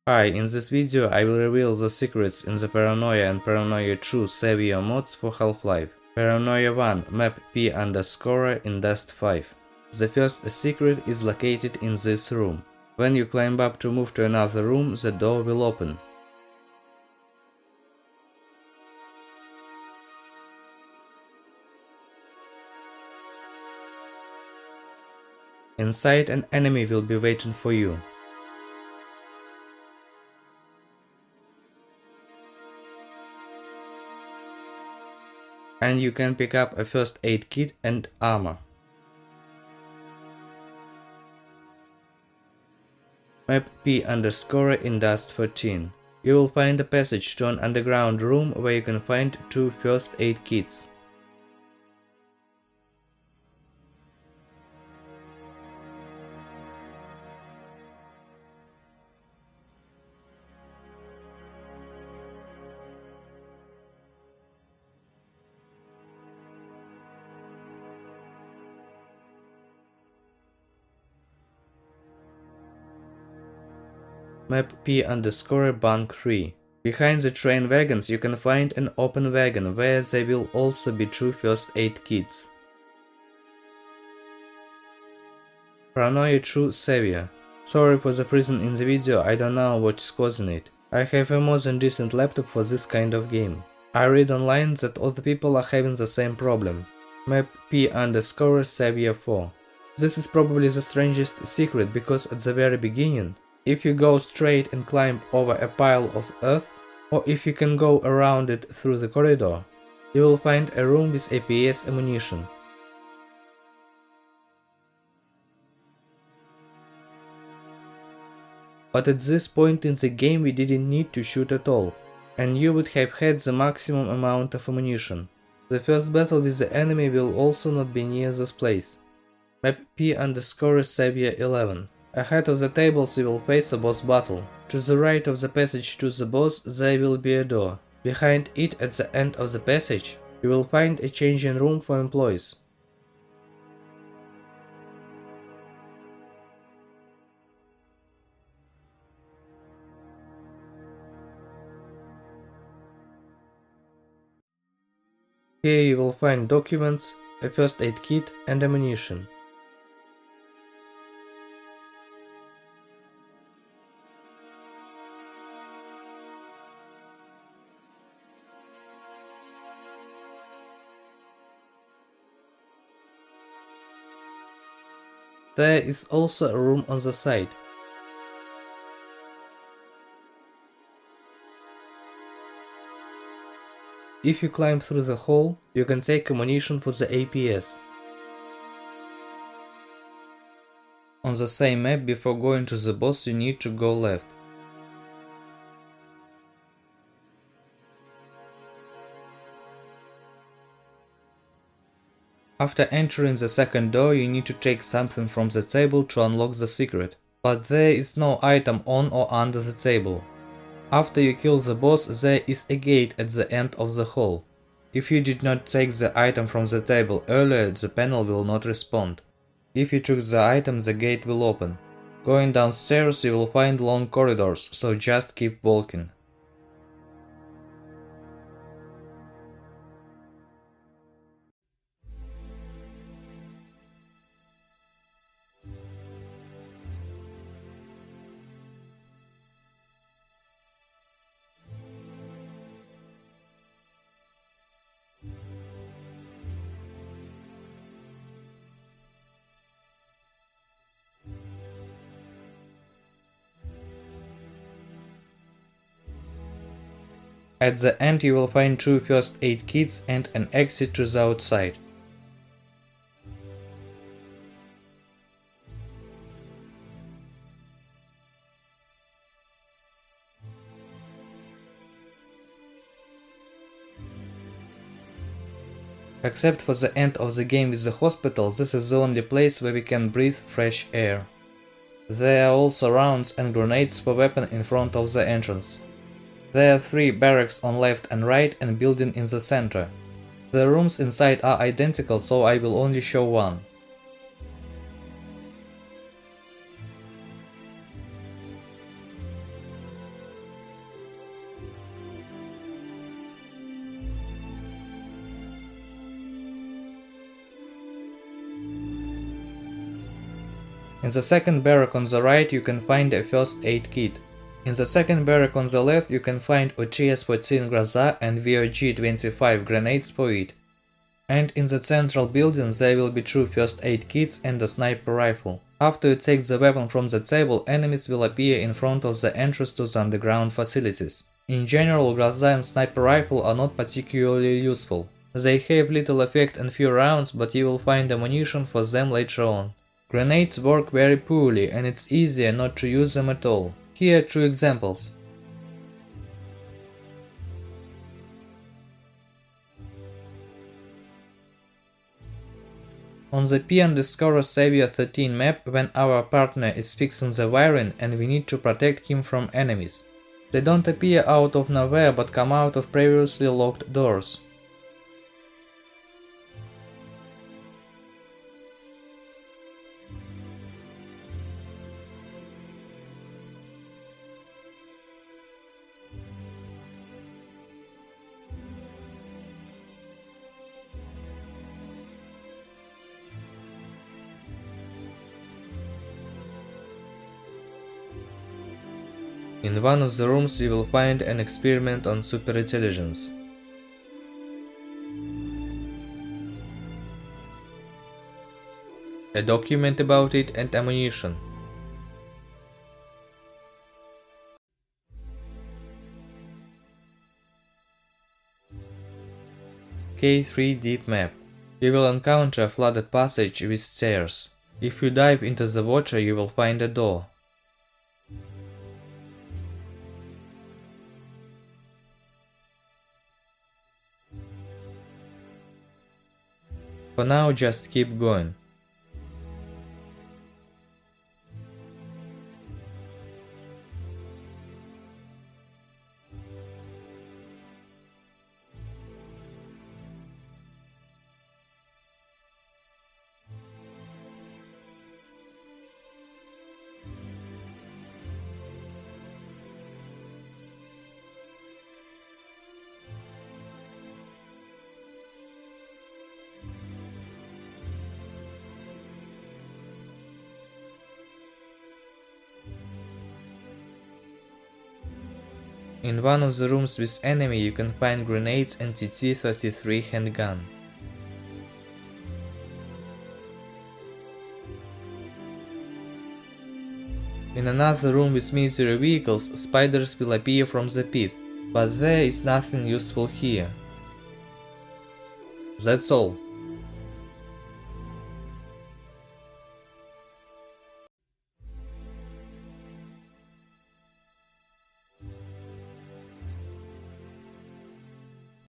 Hi, in this video I will reveal the secrets in the Paranoia and Paranoia 2 Saviour mods for Half-Life. Paranoia 1 map P_ in Dust 5. The first secret is located in this room. When you climb up to move to another room, the door will open. Inside, an enemy will be waiting for you. And you can pick up a first aid kit and armor. Map P_ in Dust 14. You will find a passage to an underground room where you can find 2 first aid kits. Map P_Bank 3. Behind the train wagons you can find an open wagon where there will also be 2 first aid kits. Paranoia 2 Saviour. Sorry for the prison in the video, I don't know what's causing it. I have a more than decent laptop for this kind of game. I read online that other people are having the same problem. Map P_Saviour 4. This is probably the strangest secret because at the very beginning, if you go straight and climb over a pile of earth, or if you can go around it through the corridor, you will find a room with APS ammunition. But at this point in the game we didn't need to shoot at all, and you would have had the maximum amount of ammunition. The first battle with the enemy will also not be near this place. Map P_Saviour 11. Ahead of the tables you will face a boss battle. To the right of the passage to the boss there will be a door. Behind it at the end of the passage you will find a changing room for employees. Here you will find documents, a first aid kit and ammunition. There is also a room on the side. If you climb through the hole, you can take ammunition for the APS. On the same map, before going to the boss you need to go left. After entering the second door you need to take something from the table to unlock the secret, but there is no item on or under the table. After you kill the boss there is a gate at the end of the hall. If you did not take the item from the table earlier, the panel will not respond. If you took the item, the gate will open. Going downstairs you will find long corridors, so just keep walking. At the end you will find 2 first aid kits and an exit to the outside. Except for the end of the game with the hospital, this is the only place where we can breathe fresh air. There are also rounds and grenades for weapon in front of the entrance. There are 3 barracks on left and right and building in the center. The rooms inside are identical, so I will only show one. In the second barrack on the right you can find a first aid kit. In the second barrack on the left you can find OTS-14 Groza and VOG-25 grenades for it. And in the central building there will be 2 first aid kits and a sniper rifle. After you take the weapon from the table, enemies will appear in front of the entrance to the underground facilities. In general, Groza and sniper rifle are not particularly useful. They have little effect and few rounds, but you will find ammunition for them later on. Grenades work very poorly and it's easier not to use them at all. Here are 2 examples. On the P_ Saviour 13 map, when our partner is fixing the wiring and we need to protect him from enemies. They don't appear out of nowhere but come out of previously locked doors. In one of the rooms you will find an experiment on superintelligence. A document about it and ammunition. K3 Deep Map. You will encounter a flooded passage with stairs. If you dive into the water you will find a door. For now, just keep going. In one of the rooms with enemy you can find grenades and TT-33 handgun. In another room with military vehicles, spiders will appear from the pit, but there is nothing useful here. That's all.